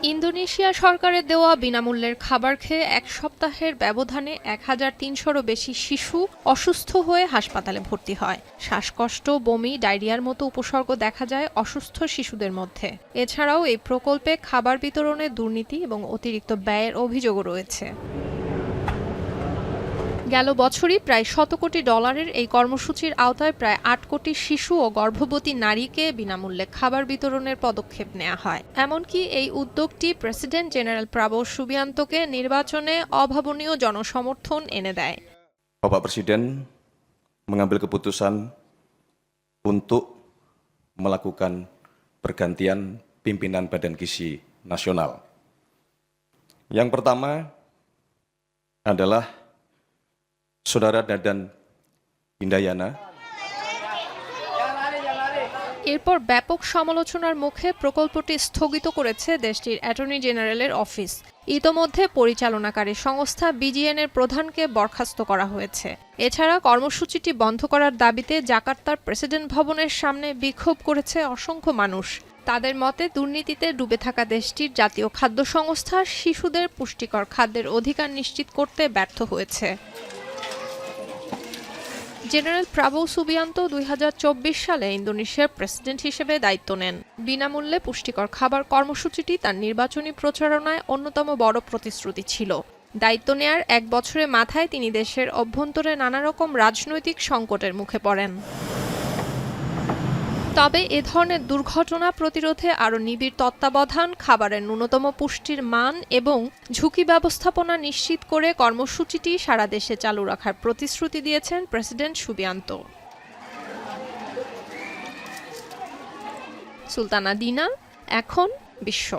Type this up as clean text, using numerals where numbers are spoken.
Indonesia সরকারের দেওয়া বিনামূল্যের খাবার খেয়ে এক সপ্তাহের ব্যবধানে ১,৩০০-রও বেশি শিশু অসুস্থ হয়ে হাসপাতালে ভর্তি হয়। শ্বাসকষ্ট, বমি, ডায়রিয়ার মতো উপসর্গ দেখা যায় অসুস্থ শিশুদের মধ্যে। এছাড়াও এই প্রকল্পে খাবার বিতরণে দুর্নীতি এবং অতিরিক্ত ব্যয়ের অভিযোগও রয়েছে। গেল বছরই প্রায় $100 কোটি এই কর্মসূচির আওতায় প্রায় ৮ কোটি শিশু ও গর্ভবতী নারীকে বিনামূল্যে খাবার বিতরণের পদক্ষেপ নেওয়া হয়। এমনকি এই উদ্যোগটি প্রেসিডেন্ট জেনারেল প্রাবোwo সুবিয়ান্তোকে নির্বাচনে অভাবনীয় জনসমর্থন এনে দেয়। Bapak Presiden mengambil keputusan untuk melakukan pergantian pimpinan Badan Gizi Nasional. Yang pertama adalah Saudara Dadan Hindayana. এরপর ব্যাপক সমালোচনার মুখে প্রকল্পটি স্থগিত করেছে দেশটির অ্যাটর্নি জেনারেলের অফিস। ইতোমধ্যে পরিচালনাকারী সংস্থা বিজিএন-এর প্রধানকে বরখাস্ত করা হয়েছে। এছাড়া কর্মসূচিটি বন্ধ করার দাবিতে জাকার্তার প্রেসিডেন্ট ভবনের সামনে বিক্ষোভ করেছে অসংখ্য মানুষ। তাদের মতে দুর্নীতিতে ডুবে থাকা দেশটির জাতীয় খাদ্য সংস্থা শিশুদের পুষ্টিকর খাদ্যের অধিকার নিশ্চিত করতে ব্যর্থ হয়েছে। জেনারেল প্রাবোwo সুবিয়ান্ত ২০২৪ সালে ইন্দোনেশিয়ার প্রেসিডেন্ট হিসেবে দায়িত্ব নেন। বিনামূল্যে পুষ্টিকর খাবার কর্মসূচিটি তার নির্বাচনী প্রচারণায় অন্যতম বড় প্রতিশ্রুতি ছিল। দায়িত্ব নেয়ার ১ বছরের মাথায় তিনি দেশের অভ্যন্তরে নানা রকম রাজনৈতিক সংকটের মুখে পড়েন। তবে এ ধরনের দুর্ঘটনা প্রতিরোধে আরও নিবিড় তত্ত্বাবধান, খাবারের ন্যূনতম পুষ্টির মান এবং ঝুঁকি ব্যবস্থাপনা নিশ্চিত করে কর্মসূচিটি সারা দেশে চালু রাখার প্রতিশ্রুতি দিয়েছেন প্রেসিডেন্ট সুবিয়ান্ত। সুলতানা দিনা, এখন বিশ্ব।